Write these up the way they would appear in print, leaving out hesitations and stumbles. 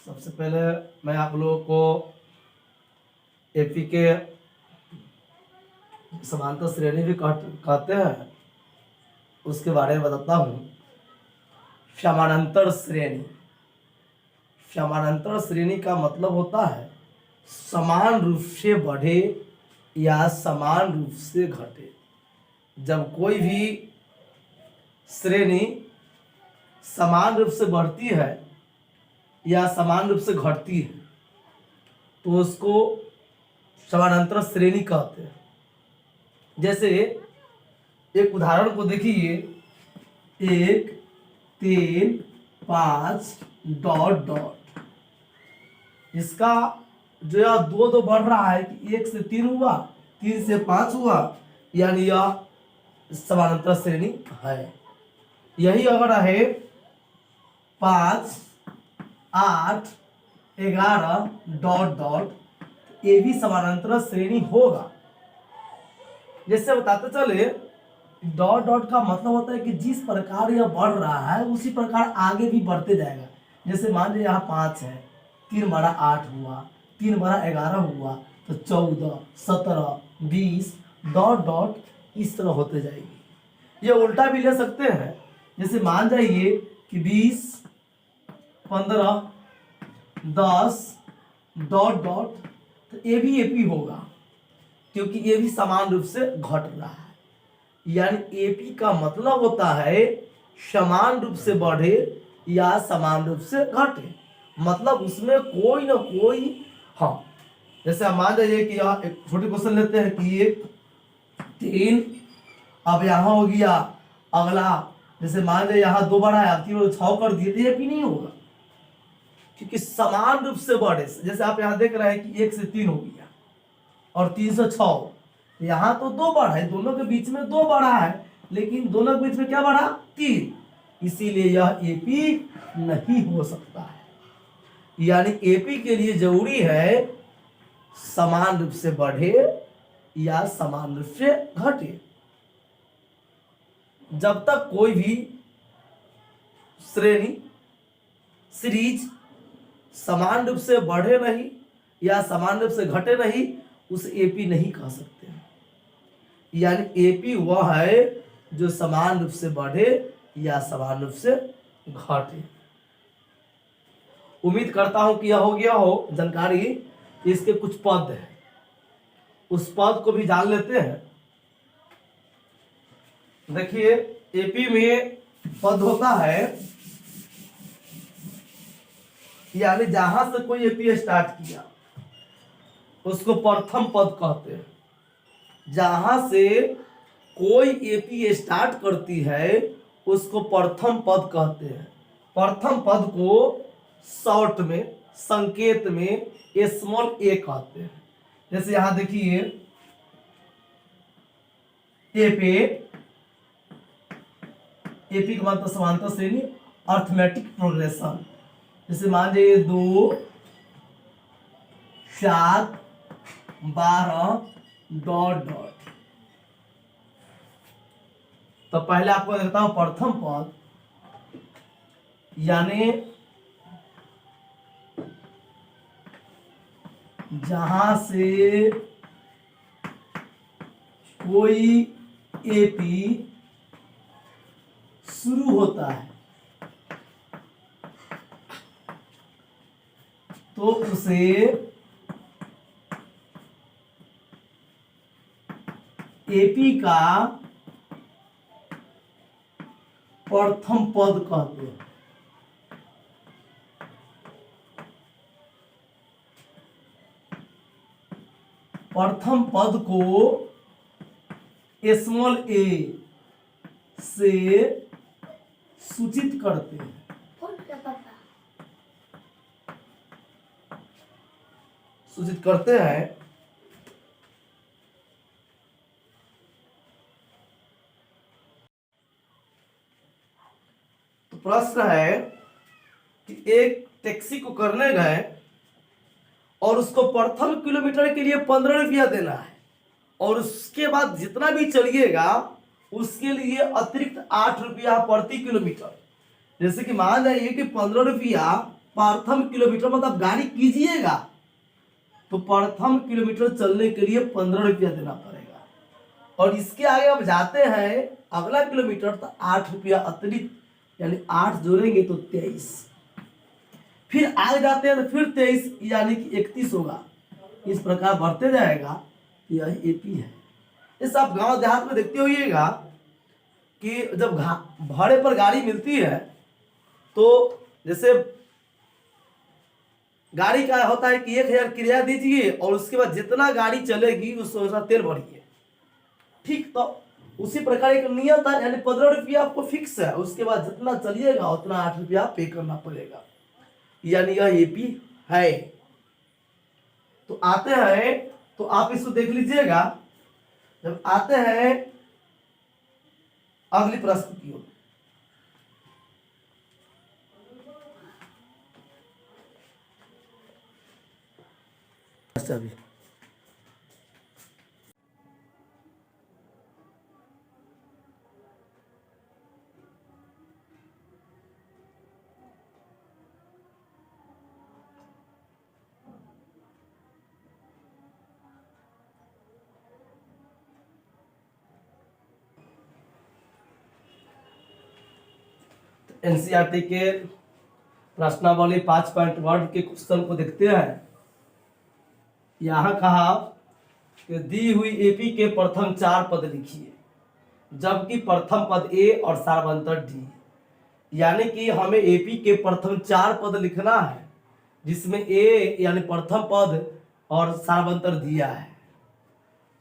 सबसे पहले मैं आप लोगों को एपी के समांतर श्रेणी भी कहते हैं, उसके बारे में बताता हूँ। समानांतर श्रेणी, समानांतर श्रेणी का मतलब होता है समान रूप से बढ़े या समान रूप से घटे। जब कोई भी श्रेणी समान रूप से बढ़ती है या समान रूप से घटती है तो उसको समानांतर श्रेणी कहते हैं। जैसे एक उदाहरण को देखिए, 1 3 5 डॉट डॉट। इसका जो यह दो बढ़ रहा है कि 1 से 3 हुआ, 3 से 5 हुआ, यानी यह समानांतर श्रेणी है। यही अगर है 5 8 11 डॉट डॉट, ये भी समानांतर श्रेणी होगा। जैसे बताते चले, डॉट डॉट का मतलब होता है कि जिस प्रकार यह बढ़ रहा है उसी प्रकार आगे भी बढ़ते जाएगा। जैसे मान लीजिए यहाँ 5 है, 3 बड़ा 8 हुआ, 3 बड़ा 11 हुआ, तो 14 17 20 डॉट डॉट इस तरह होते जाएगी। ये उल्टा भी ले सकते हैं। जैसे मान जाइए कि 20 15 10 डॉट डॉट, तो ये भी एपी होगा क्योंकि ये भी समान रूप से घट रहा है। यानी एपी का मतलब होता है समान रूप से बढ़े या समान रूप से घटे, मतलब उसमें कोई ना कोई। हाँ, जैसे हम मान जाइए कि यहाँ एक छोटे क्वेश्चन लेते हैं कि 1 3, अब यहाँ हो गया अगला। जैसे मान जाइए यहाँ 2 बढ़ा है, आप 3 6 कर दिए, तो एपी नहीं होगा क्योंकि समान रूप से बढ़े। जैसे आप यहाँ देख रहे हैं कि 1 से 3 हो गया और 3 से 6, यहाँ तो 2 बढ़ा है, दोनों के बीच में 2 बढ़ा है, लेकिन दोनों के बीच में क्या बढ़ा? 3। इसीलिए यह एपी नहीं हो सकता है। यानी एपी के लिए जरूरी है समान रूप से बढ़े या समान रूप से घटे। जब तक कोई भी श्रेणी सीरीज समान रूप से बढ़े नहीं या समान रूप से घटे नहीं, उसे एपी नहीं कह सकते हैं। यानी एपी वह है जो समान रूप से बढ़े या समान रूप से घटे। उम्मीद करता हूं कि यह हो गया हो जानकारी। इसके कुछ पद हैं, उस पद को भी जान लेते हैं। देखिए, एपी में पद होता है, यानी जहां से कोई एपी स्टार्ट किया उसको प्रथम पद कहते हैं। जहां से कोई एपी स्टार्ट करती है उसको प्रथम पद कहते हैं। प्रथम पद को शॉर्ट में, संकेत में स्मॉल ए कहते हैं। जैसे यहां देखिए, एपी, एपी का मतलब समांतर श्रेणी, अर्थमेटिक प्रोग्रेशन। जैसे मान लीजिए 2 7 12 डॉट डॉट। तो पहले आपको देता हूं प्रथम पद, यानी जहां से कोई एपी शुरू होता है तो उसे एपी का प्रथम पद कहते हैं। प्रथम पद को स्मॉल ए से सूचित करते हैं। सूचित करते हैं। तो प्रश्न है कि एक टैक्सी को करने गए और उसको प्रथम किलोमीटर के लिए 15 रुपया देना है, और उसके बाद जितना भी चलिएगा उसके लिए अतिरिक्त 8 रुपया प्रति किलोमीटर। जैसे कि मान जाइए कि 15 रुपया प्रथम किलोमीटर मतलब गाड़ी कीजिएगा तो प्रथम किलोमीटर चलने के लिए 15 रुपया देना पड़ेगा, और इसके आगे अब जाते हैं अगला किलोमीटर तो 8 रुपया अतिरिक्त, यानी 8 जोड़ेंगे तो 23, फिर आगे जाते हैं तो फिर 23 यानी कि 31 होगा। इस प्रकार बढ़ते जाएगा। यह एपी है। इस आप गांव देहात में देखते होइएगा कि जब भाड़े पर गाड़ी मिलती है तो जैसे गाड़ी का होता है कि 1000 किराया दीजिए और उसके बाद जितना गाड़ी चलेगी उस अनुसार तेल भरिए, ठीक। तो उसी प्रकार एक नियत है, यानी 15 रुपया आपको फिक्स है, उसके बाद जितना चलिएगा उतना 8 रुपया पे करना पड़ेगा, यानी यह एपी है। तो आते हैं तो आप इसको देख लीजिएगा। जब आते हैं अगली प्रश्न की ओर, अभी एनसीईआरटी के प्रश्नावली 5.1 के क्वेश्चन को देखते हैं। यहाँ कहा कि दी हुई एपी के प्रथम 4 पद लिखिए, जबकि प्रथम पद ए और सार्वंतर डी, यानी कि हमें एपी के प्रथम 4 पद लिखना है जिसमें ए यानी प्रथम पद और सार्वंतर दिया है।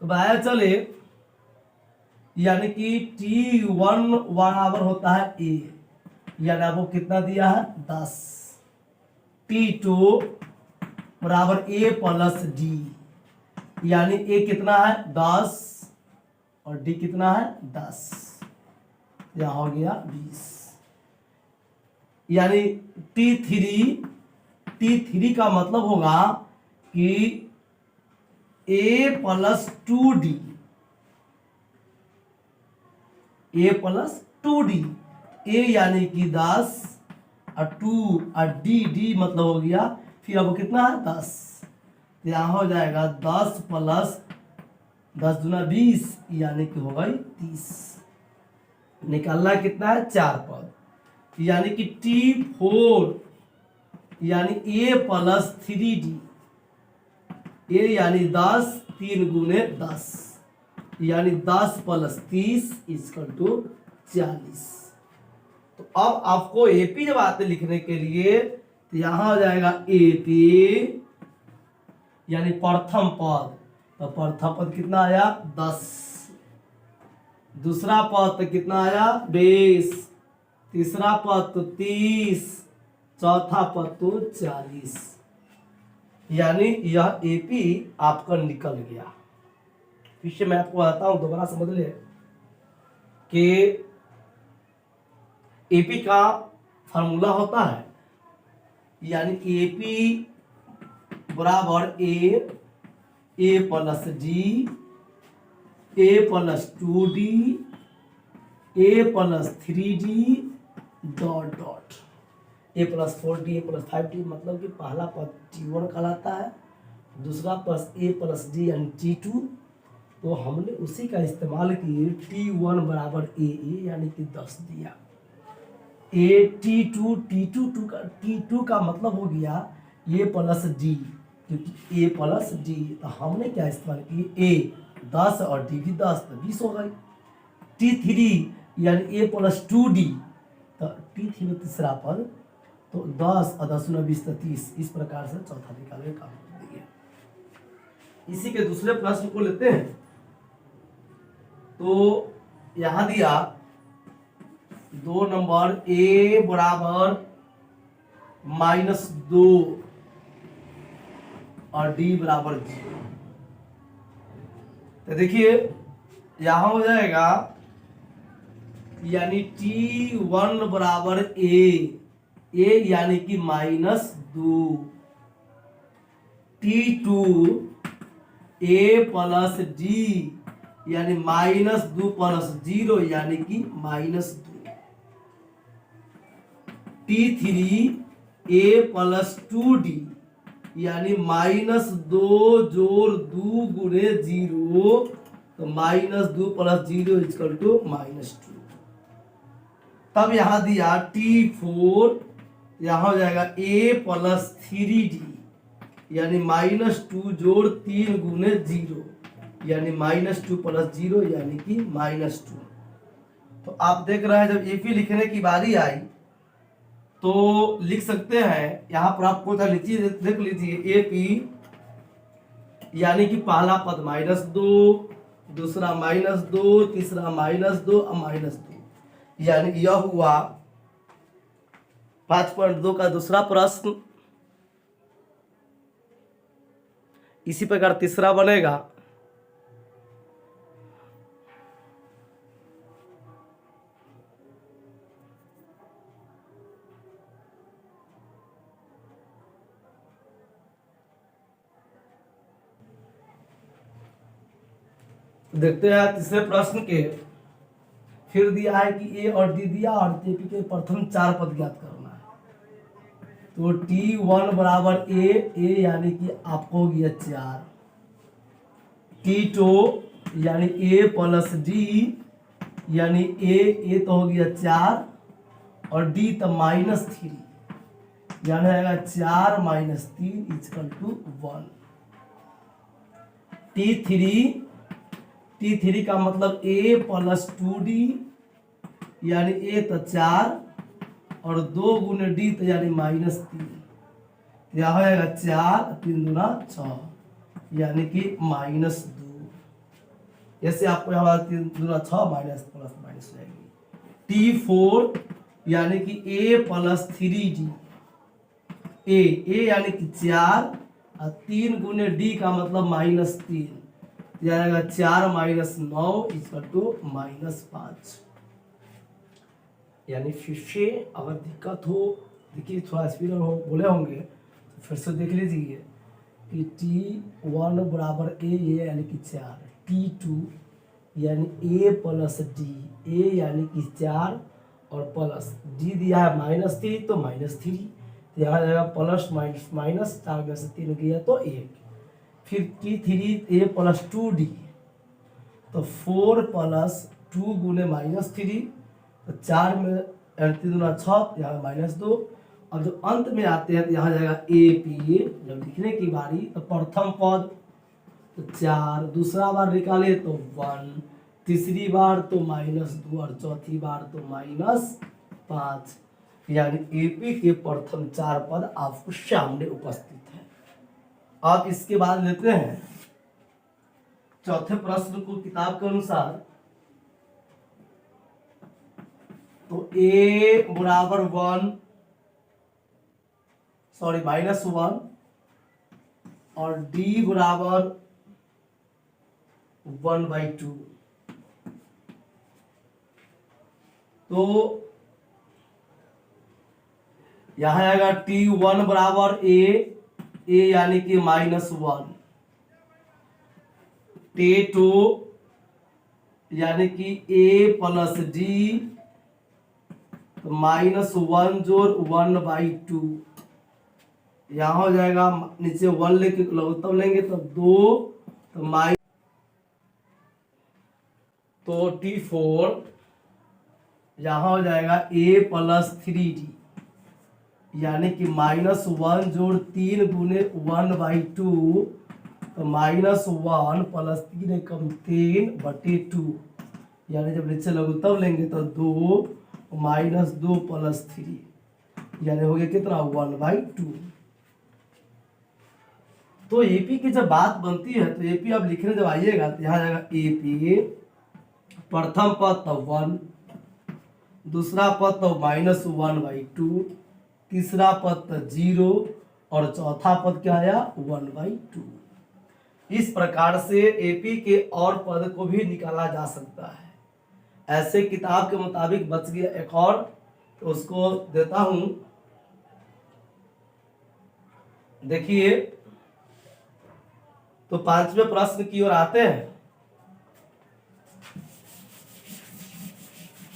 तो बताया चले, यानी कि T1 बराबर होता है ए, यानी आपको कितना दिया है 10, T2 बराबर ए प्लस डी, यानी ए कितना है 10 और डी कितना है 10, यह हो गया 20, यानी T3 का मतलब होगा कि ए प्लस 2D, ए प्लस 2D, ए यानी कि 10 और 2 और डी मतलब हो गया, फिर अब कितना है 10, यहाँ हो जाएगा 10 प्लस 10 दूना 20, यानी कि हो गई 30। निकालना कितना है 4 पद, यानी कि T4 यानी ए प्लस 3D, ए यानी 10, 3 गुने 10, यानी 10 प्लस 30 इक्वल टू 40। तो अब आपको एपी जब आते लिखने के लिए तो यहां हो जाएगा एपी यानी प्रथम पद, तो प्रथम पद कितना आया 10, दूसरा पद तो कितना आया 20, तीसरा पद तो 30, चौथा पद तो 40, यानी यह एपी आपका निकल गया। फिर से मैं आपको बताता हूं, दोबारा समझ ले कि एपी का फार्मूला होता है, यानी एपी बराबर ए प्लस डी, ए प्लस 2D, ए प्लस 3D डॉट डॉट, ए प्लस 4D, ए प्लस 5D, मतलब कि पहला पद T1 कहलाता है, दूसरा पद ए प्लस डी यानी T2। तो हमने उसी का इस्तेमाल किए, T1 बराबर ए यानी कि 10 दिया, T2 का मतलब हो गया ए प्लस डी, क्योंकि ए प्लस डी, तो हमने क्या इस्तेमाल किए ए 10 और डी भी 10, तो 20 हो गई। T3 यानी ए प्लस 2D, तो T3 में तीसरा पद तो 10 और 10 20 तो 30, इस प्रकार से चौथा निकालने का काम दिया। इसी के दूसरे प्रश्न को लेते हैं। तो यहां दिया 2 नंबर ए बराबर -2 और डी बराबर 0। तो देखिए यहां हो जाएगा, यानी T1 बराबर ए यानी कि -2, T2 ए प्लस डी यानी -2 प्लस 0 यानी कि -2, T3 ए प्लस 2d यानी -2 जोड़ 2 गुणे 0, तो -2 प्लस 0 इक्वल टू -2। तब यहां दिया T4, यहां हो जाएगा a प्लस 3d यानी -2 जोड़ 3 गुणे 0 यानी -2 प्लस 0 यानी कि -2। तो आप देख रहे हैं जब एपी लिखने की बारी आई तो लिख सकते हैं, यहां पर आपको लीजिए, देख लीजिए एपी यानी कि पहला पद -2, दूसरा -2, तीसरा -2 और -2, यानी यह हुआ 5.2 का दूसरा प्रश्न। इसी प्रकार तीसरा बनेगा देखते हैं तीसरे प्रश्न के। फिर दिया है कि ए और डी दिया और एपी के प्रथम 4 पद ज्ञात करना है। तो T1 बराबर ए यानी कि आपको हो गया 4, T2 यानी ए प्लस डी यानी ए तो हो गया 4 और डी तो -3 यानी आएगा 4 - 3 इक्वल टू 1। T3 का मतलब a प्लस 2d यानी a तो 4 और 2 गुने d तो यानी -3, यह हो जाएगा 4 3 दूना 6 यानी कि -2। ऐसे आपको यहाँ 3 दूना 6 माइनस प्लस माइनस जाएगी। T4 यानी कि a प्लस 3d, a यानी कि 4 और 3 गुने d का मतलब -3, जाएगा 4 - 9 इक्वल टू -5। यानी फिर से अगर दिक्कत हो, देखिए थोड़ा स्पीड हो बोले होंगे तो फिर से देख लीजिए कि T1 बराबर a यानी कि 4, T2 यानी a प्लस d, a यानी कि 4 और प्लस d दिया है -3 तो -3, यहाँ जाएगा प्लस माइनस माइनस, 4 में से 3 गया तो 1। फिर T3 a प्लस 2d तो 4 प्लस 2 गुने -3 तो 4 में 3 दूना 6 यहाँ -2। अब जब अंत में आते हैं तो यहाँ जाएगा AP, जब लिखने की बारी तो प्रथम पद तो 4, दूसरा बार निकाले तो 1, तीसरी बार तो -2 और चौथी बार तो -5, यानी AP के प्रथम 4 पद आपको सामने उपस्थित है। अब इसके बाद लेते हैं चौथे प्रश्न को किताब के अनुसार। तो a बराबर 1 सॉरी -1 और d बराबर 1/2। तो यहां आएगा T1 बराबर a यानी कि -1, T2 यानी कि a प्लस d तो -1 जोड़ 1/2, यहाँ हो जाएगा नीचे 1 लेके लघुत्तम लेंगे तो 2 तो T4 यहाँ हो जाएगा a प्लस 3d यानी कि -1 जोड़ 3 गुने 1/2 तो -1 प्लस 3 एकम 3/2, यानी जब नीचे लघुत्तम लेंगे तो 2 -2 प्लस 3 यानी हो गया कितना 1/2। तो एपी की जब बात बनती है तो एपी अब लिखने जब आइएगा तो यहाँ जाएगा एपी प्रथम पद तो 1, दूसरा पद तो -1/2, तीसरा पद तो 0 और चौथा पद क्या आया 1/2। इस प्रकार से एपी के और पद को भी निकाला जा सकता है। ऐसे किताब के मुताबिक बच गया एक और, तो उसको देता हूं, देखिए। तो 5वें प्रश्न की ओर आते हैं।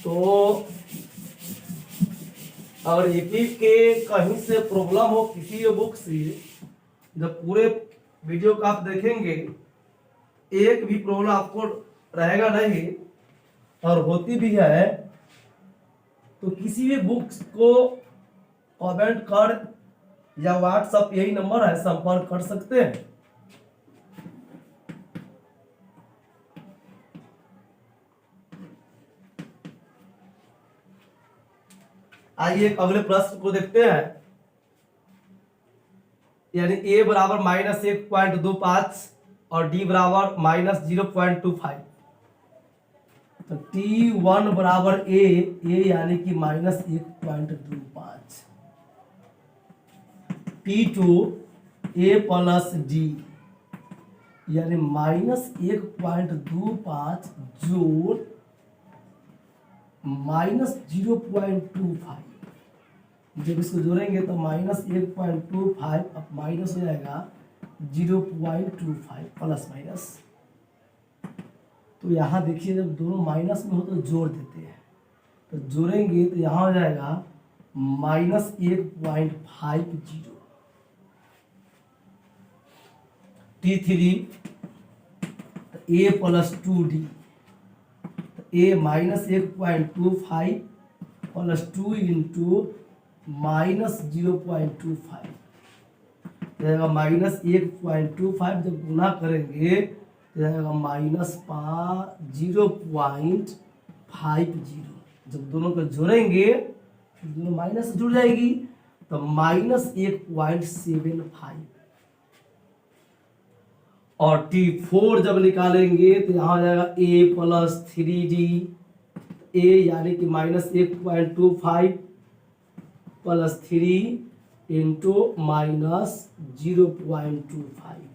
तो और एपी के कहीं से प्रॉब्लम हो किसी बुक से, जब पूरे वीडियो को आप देखेंगे एक भी प्रॉब्लम आपको रहेगा नहीं, और होती भी है तो किसी भी बुक्स को कमेंट कर या व्हाट्सएप यही नंबर है, संपर्क कर सकते हैं। आइए अगले प्रश्न को देखते हैं। यानी a बराबर -1.25 और d बराबर -0.25। तो t1 बराबर a यानी कि -1.25, t2 a प्लस d यानी -1.25 जोड़ -0.25। जब इसको जोड़ेंगे तो -1.25 अब माइनस हो जाएगा 0.25 प्लस माइनस। तो यहाँ देखिए जब दोनों माइनस में हो तो जोड़ देते हैं, तो जोड़ेंगे तो यहाँ हो जाएगा -1.50। t3 a plus 2d, a -1.25 plus 2 into -0.25 जाएगा -1.25। जब गुना करेंगे तो जाएगा -0.50। जब दोनों को जोड़ेंगे दोनों माइनस जुड़ जाएगी तो -1.75। और t4 जब निकालेंगे तो यहाँ हो जाएगा a प्लस 3d, a यानी कि -1.25 प्लस 3 इंटू -0.25।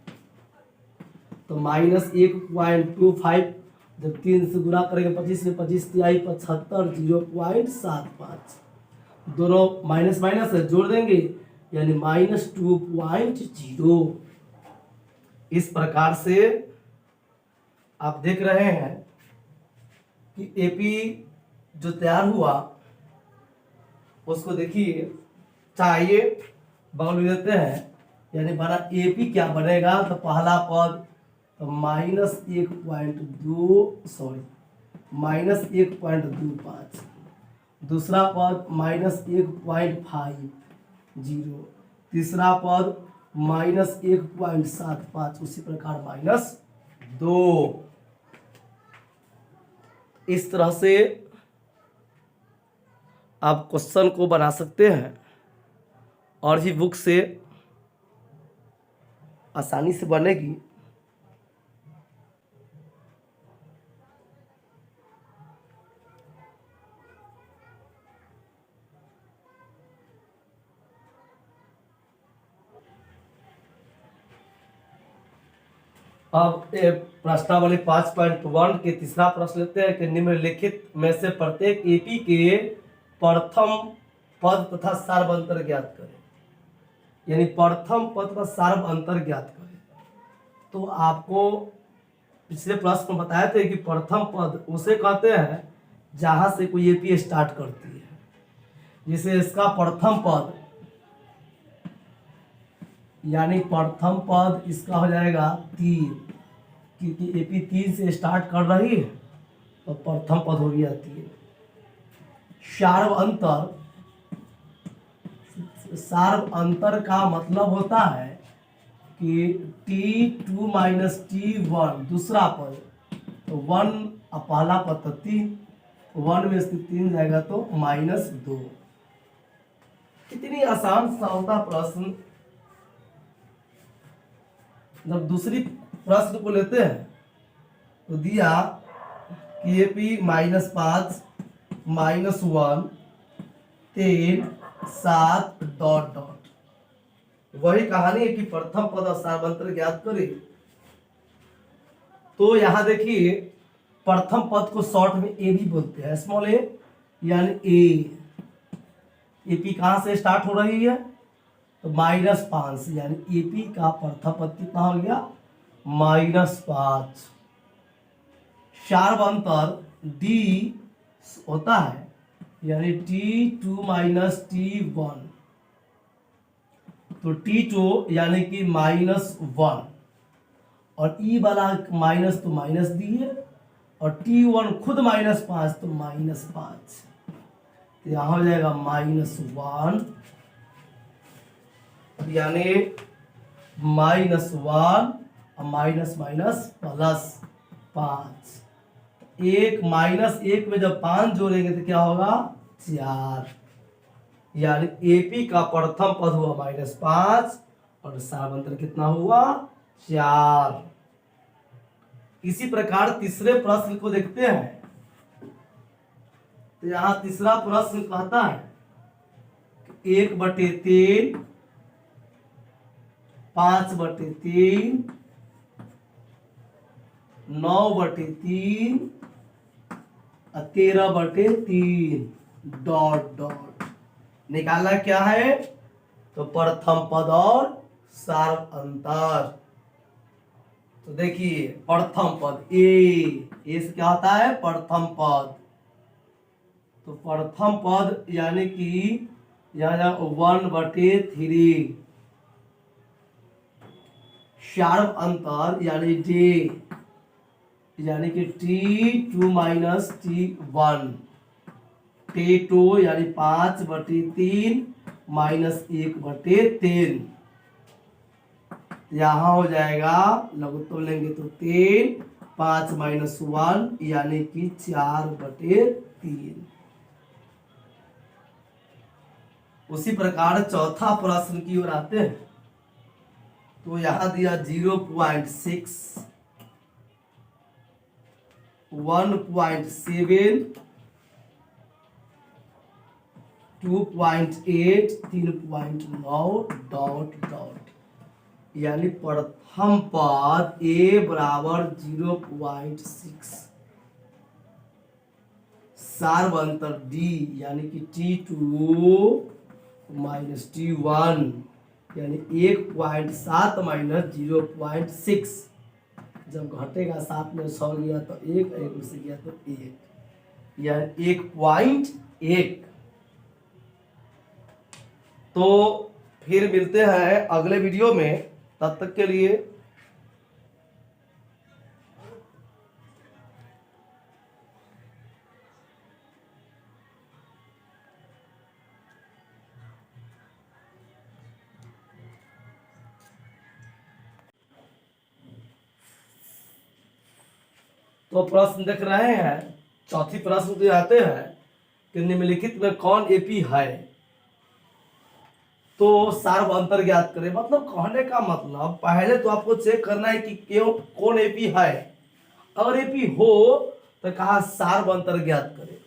तो -1.25 जब 3 से गुना करेंगे 25 में 25 तिहाई 75 0.75। दोनों माइनस माइनस है जोड़ देंगे यानी -2.0। इस प्रकार से आप देख रहे हैं कि एपी जो तैयार हुआ उसको देखिए, चाहिए बगल में देते हैं। यानी बना एपी क्या बनेगा, तो पहला पद तो -1.25, दूसरा पद -1.50, तीसरा पद -1.75, उसी प्रकार -2। इस तरह से आप क्वेश्चन को बना सकते हैं और भी बुक से आसानी से बनेगी। अब प्रश्नावली 5.1 के तीसरा प्रश्न लेते हैं कि निम्नलिखित में से प्रत्येक एपी के प्रथम पद तथा सार्व अंतर ज्ञात करें। यानी प्रथम पद का सार्व अंतर ज्ञात करें। तो आपको पिछले प्रश्न में बताए थे कि प्रथम पद उसे कहते हैं जहां से कोई एपी स्टार्ट करती है। जैसे इसका प्रथम पद यानी प्रथम पद इसका हो जाएगा 3, क्योंकि एपी 3 से स्टार्ट कर रही है तो प्रथम पद हो गया 3। सार्व अंतर का मतलब होता है कि t2 माइनस t1 दूसरा पद, तो 1 पहला पद तो 3, 1 में से 3 जाएगा तो -2। कितनी आसान सा होता प्रश्न। जब दूसरी प्रश्न को लेते हैं तो दिया कि एपी -5 -1 3 7 ... वही कहानी है कि प्रथम पद और सार्वंतर ज्ञात करें। तो यहां देखिए प्रथम पद को शॉर्ट में ए भी बोलते हैं, स्मॉल ए यानी ए। एपी कहां से स्टार्ट हो रही है तो -5 यानी एपी का प्रथम पद कितना हो गया -5। सार्वंतर डी होता है यानी T2 माइनस T1, तो T2 यानी कि -1, और ई वाला माइनस तो माइनस दिए, और T1 खुद -5 तो -5, तो यहाँ हो जाएगा -1, यानी -1 और माइनस माइनस +5, एक -1 में जब 5 जोड़ेंगे तो क्या होगा 4, यानी AP का प्रथम पद हुआ -5 और सारवंतर कितना हुआ 4। इसी प्रकार तीसरे प्रश्न को देखते हैं। तो यहां तीसरा प्रश्न कहता है 1/3, 5/3, 9/3 और 13/3 ... निकालना क्या है, तो प्रथम पद और सार अंतर। तो देखिए प्रथम पद ए से क्या होता है प्रथम पद, तो प्रथम पद यानी कि यहाँ 1/3, सार अंतर यानी जे, यानी कि T2 माइनस T1, T2 यानी 5/3 -1/3, यहाँ हो जाएगा लघुत्तम लेंगे तो 3, 5 - 1 यानी कि 4/3। उसी प्रकार चौथा प्रश्न की ओर आते हैं। तो यहां दिया 0.6, 1.7, 2.8, 3.9 ... यानी प्रथम पद A बराबर 0.6, सारवंतर D यानी कि T2 माइनस T1 यानी 1.7 माइनस 0.6, जब घटेगा 7 में 100 गया तो 1, 1 में से गया तो 1, यानी 1.1। तो फिर मिलते हैं अगले वीडियो में, तब तक के लिए तो प्रश्न देख रहे हैं। चौथी प्रश्न जो आते हैं कि निम्नलिखित में कौन एपी है, तो सार्व अंतर ज्ञात करें। मतलब कहने का मतलब पहले तो आपको चेक करना है कि क्यों कौन एपी है, अगर एपी हो तो कहा सार्व अंतर ज्ञात करें।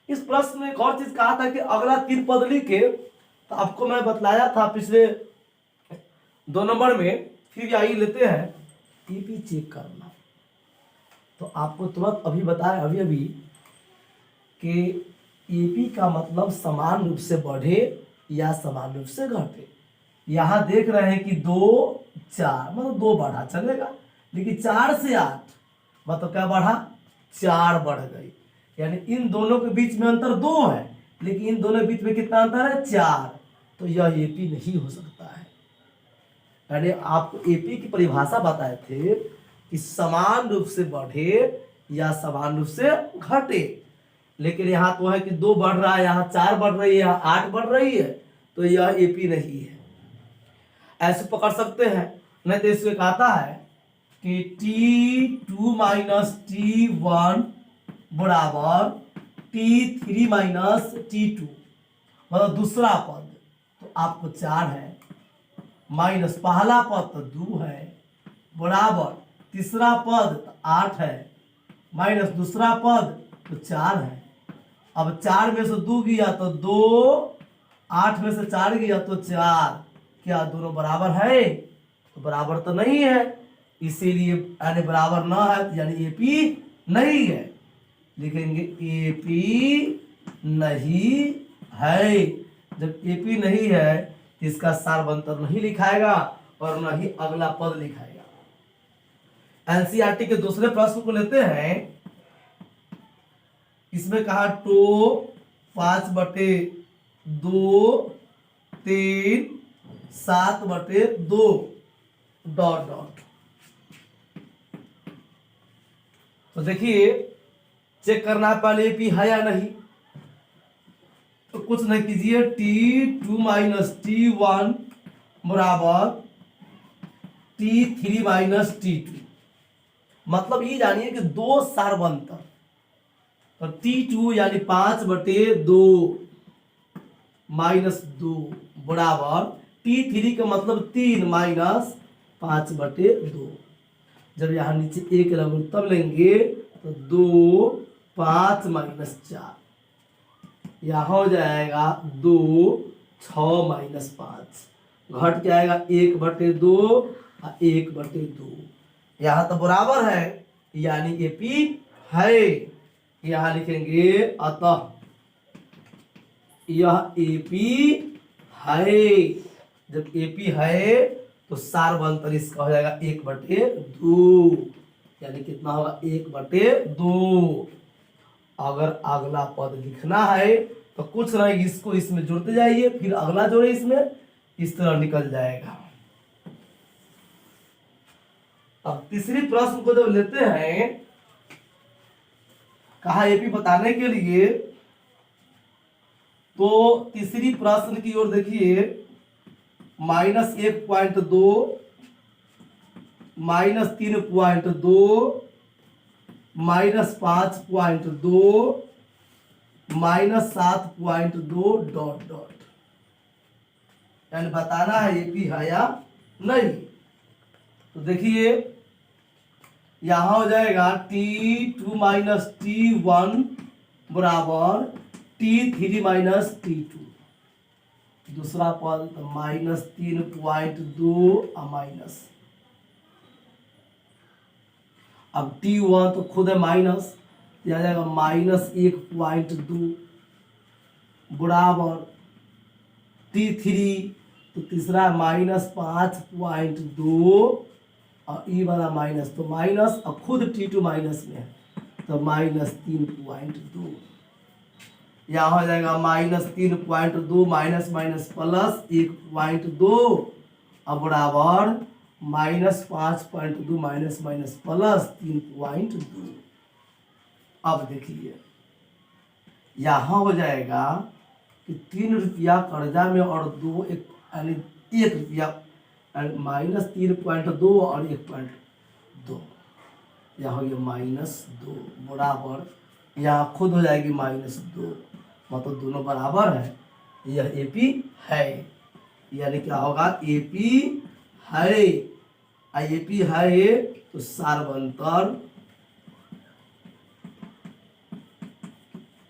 इस प्रश्न में एक और चीज कहा था कि अगला 3 पद लिखे, तो आपको मैं बतलाया था पिछले 2 नंबर में, फिर यही लेते हैं एपी चेक करना। तो आपको तुरंत अभी बताया अभी कि एपी का मतलब समान रूप से बढ़े या समान रूप से घटे। यहां देख रहे हैं कि 2, 4 मतलब 2 बढ़ा चलेगा, लेकिन 4 से 8 मतलब क्या बढ़ा 4 बढ़ गई, यानी इन दोनों के बीच में अंतर 2 है, लेकिन इन दोनों के बीच में कितना अंतर है 4, तो यह एपी नहीं हो सकता है। यानी आपको एपी की परिभाषा बताए थे कि समान रूप से बढ़े या समान रूप से घटे, लेकिन यहाँ तो है कि 2 बढ़ रहा है, यहाँ 4 बढ़ रही है, यहाँ 8 बढ़ रही है, तो यह एपी नहीं है। ऐसे पकड़ सकते हैं, नहीं तो इसमें कहता है कि T2 माइनस T1 बराबर T3 माइनस T2, मतलब दूसरा पद तो आपको 4 है, माइनस पहला पद तो 2 है, बराबर तीसरा पद तो 8 है, माइनस दूसरा पद तो 4 है। अब 4 में से 2 गया तो 2, 8 में से 4 गया तो 4, क्या दोनों बराबर है, तो बराबर तो नहीं है, इसीलिए यानी बराबर ना है, यानी एपी नहीं है। लिखेंगे एपी नहीं है। जब एपी नहीं है तो इसका सारवंतर नहीं लिखाएगा और न ही अगला पद लिखाएगा। एनसीईआरटी के दूसरे प्रश्न को लेते हैं। इसमें कहा टो 5/2 3 7/2 डॉट डॉट। तो देखिए चेक करना है पहले एपी है या नहीं। तो कुछ नहीं कीजिए, T2 माइनस T1 बराबर T3 माइनस T2। मतलब ये जानिए कि दो सार्वंतर, तो T2 यानी 5/2 माइनस 2 बराबर T3 का मतलब 3 माइनस 5/2। जब यहाँ नीचे एक लगेगा तब लेंगे तो 2 5 माइनस 4, यहाँ हो जाएगा 2 6 माइनस 5, घट के आएगा 1/2 और 1/2। यहाँ तो बराबर है यानी एपी है। यहाँ लिखेंगे अतः यह एपी है। जब एपी है तो सार्वंतर इसका हो जाएगा 1/2, यानी कितना होगा 1/2। अगर अगला पद लिखना है तो कुछ नहीं, इसको इसमें जुड़ते जाइए, फिर अगला जोड़े इसमें, इस तरह निकल जाएगा। अब तीसरी प्रश्न को जब लेते हैं, कहा एपी बताने के लिए, तो तीसरी प्रश्न की ओर देखिए, -1.2 -3.2 -5.2 -7.2 डॉट डॉट, यानी बताना है एपी है या नहीं। तो देखिए यहां हो जाएगा T2 माइनस T1 बराबर T3 माइनस T2। दूसरा पद -3.2 माइनस, अब T1 तो खुद है माइनस, आ जाएगा -1.2 बराबर T3 तो तीसरा -5.2 और ई वाला माइनस, तो माइनस और खुद T2 माइनस में है तो -3.2। यहाँ हो जाएगा -3.2 माइनस माइनस प्लस 1.2 और बराबर -5.2 माइनस माइनस प्लस 3.2। अब देखिए यहाँ हो जाएगा कि 3 रुपया कर्जा में और 2 यानी 1 रुपया, -3.2 और 1.2, यहाँ हो गया -2 बराबर, यहाँ खुद हो जाएगी -2, मतलब दोनों बराबर है। यह एपी है, यानी क्या होगा एपी है। एपी है तो सार्वंतर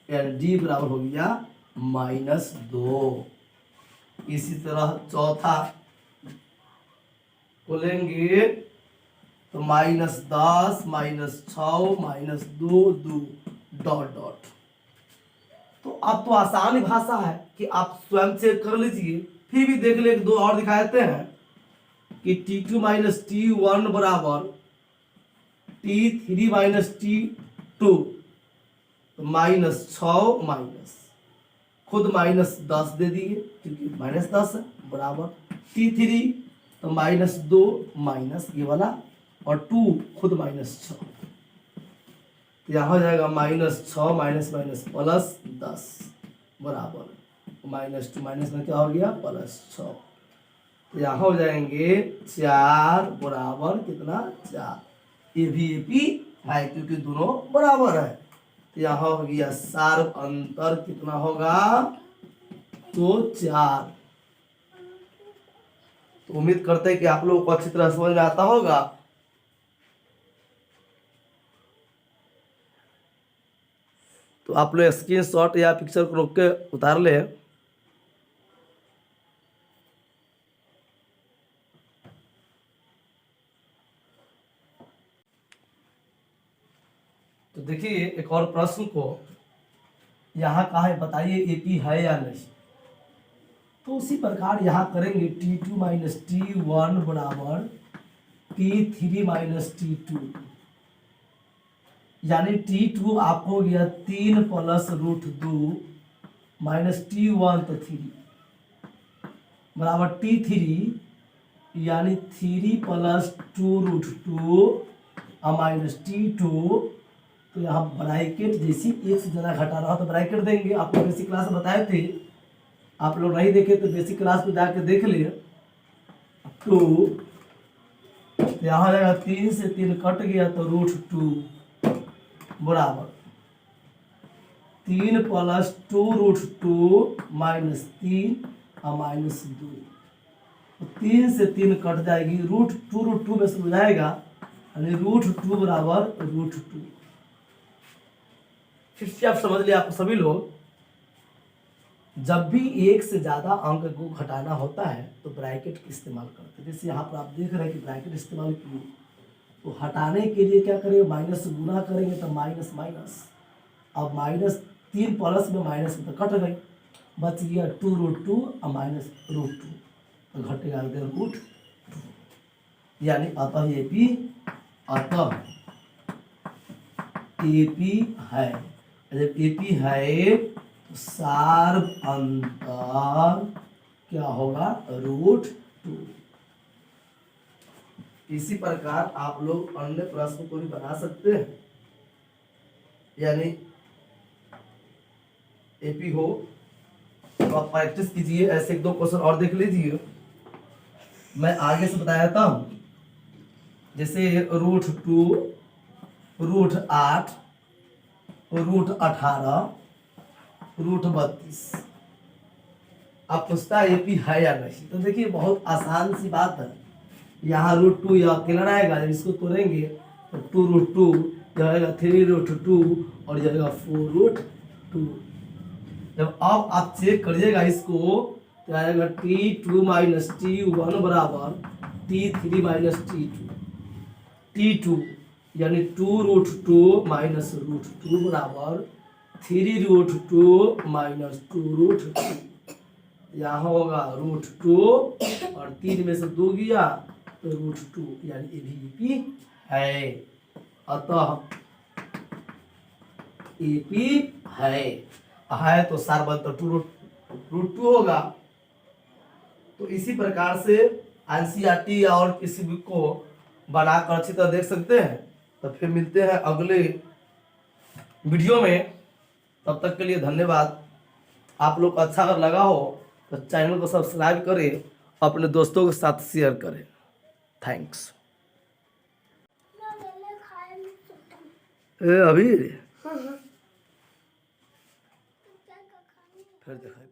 डी बराबर हो गया -2। इसी तरह चौथा को लेंगे तो -10 -6 -2 2 डॉट डॉट। तो अब तो आसान भाषा है कि आप स्वयं चेक कर लीजिए, फिर भी देख ले, दो और दिखा देते हैं कि T2 माइनस T1 बराबर T3 माइनस T2 तो -6 माइनस, खुद -10 दे दिए क्योंकि -10 है बराबर T3 तो -2 माइनस ये वाला और 2 खुद -6, तो यहाँ हो जाएगा -6 माइनस माइनस प्लस 10 बराबर -2 माइनस में क्या हो गया +6, तो यहाँ हो जाएंगे 4 बराबर कितना 4। ये भी एपी है क्योंकि दोनों बराबर है। तो यहाँ हो गया सार्व अंतर कितना होगा तो 4। तो उम्मीद करते हैं कि आप लोगों को अच्छी तरह समझ में आता होगा। तो आप लोग स्क्रीनशॉट या पिक्चर को रोक के उतार ले। तो देखिए एक और प्रश्न को यहाँ कहा है बताइए एपी है या नहीं। तो उसी प्रकार यहाँ करेंगे T2 माइनस T1 बराबर T3 माइनस T2, यानी T2 आपको हो गया 3 + √2 माइनस T1 तो 3 बराबर T3 यानी 3 प्लस 2√2 और माइनस T2। तो यहाँ ब्रैकेट जैसी एक से ज़्यादा घटा रहा तो ब्रैकेट देंगे। आप लोग बेसिक क्लास में बताए थे, आप लोग नहीं देखे तो बेसिक क्लास में जाके देख लिए। 2 यहाँ जाएगा 3 से 3 कट गया तो √2 बराबर 3 प्लस 2√2 माइनस 3 और माइनस 2। तो 3 से 3 कट जाएगी, √2 में से हो जाएगा यानी √2 बराबर √2। फिर से आप समझ लिया, आप सभी लोग जब भी एक से ज़्यादा अंक को घटाना होता है तो ब्रैकेट का इस्तेमाल करते हैं। जैसे यहाँ पर आप देख रहे हैं कि ब्रैकेट इस्तेमाल किए, तो हटाने के लिए क्या करेंगे, माइनस से गुना करेंगे तो माइनस माइनस, अब माइनस 3 प्लस में माइनस में तो कट गई, बच गया 2√2 और माइनस √2 तो घटेगा √2 यानी अतः AP है। जब AP है तो सार्व अंतर क्या होगा, √2। इसी प्रकार आप लोग अन्य प्रश्न को भी बना सकते हैं, यानी AP हो तो आप प्रैक्टिस कीजिए, ऐसे 1-2 क्वेश्चन और देख लीजिए। मैं आगे से बताया था जैसे √2 √8 √18 √32। अब पूछता है AP है या नहीं, तो देखिए बहुत आसान सी बात है। यहाँ √2 यह अकेला रहेगा, जब इसको तोड़ेंगे तो 2√2 जाएगा 3√2 और जाएगा 4√2। जब अब आप चेक करिएगा इसको तो आएगा T2 माइनस T1 बराबर T3 माइनस T2 यानी 2√2 माइनस √2 बराबर 3√2 माइनस 2√2। यहाँ होगा √2 और 3 में से 2 गया तो √2 यानी AP है। अतः AP है तो सार्वंतर तो 2√2 होगा। तो इसी प्रकार से NCERT और किसी भी को बनाकर अच्छी तरह देख सकते हैं। तो फिर मिलते हैं अगले वीडियो में, तब तक के लिए धन्यवाद। आप लोग को अच्छा अगर लगा हो तो चैनल को सब्सक्राइब करें, अपने दोस्तों के साथ शेयर करें। थैंक्स। अभी फिर दिखाई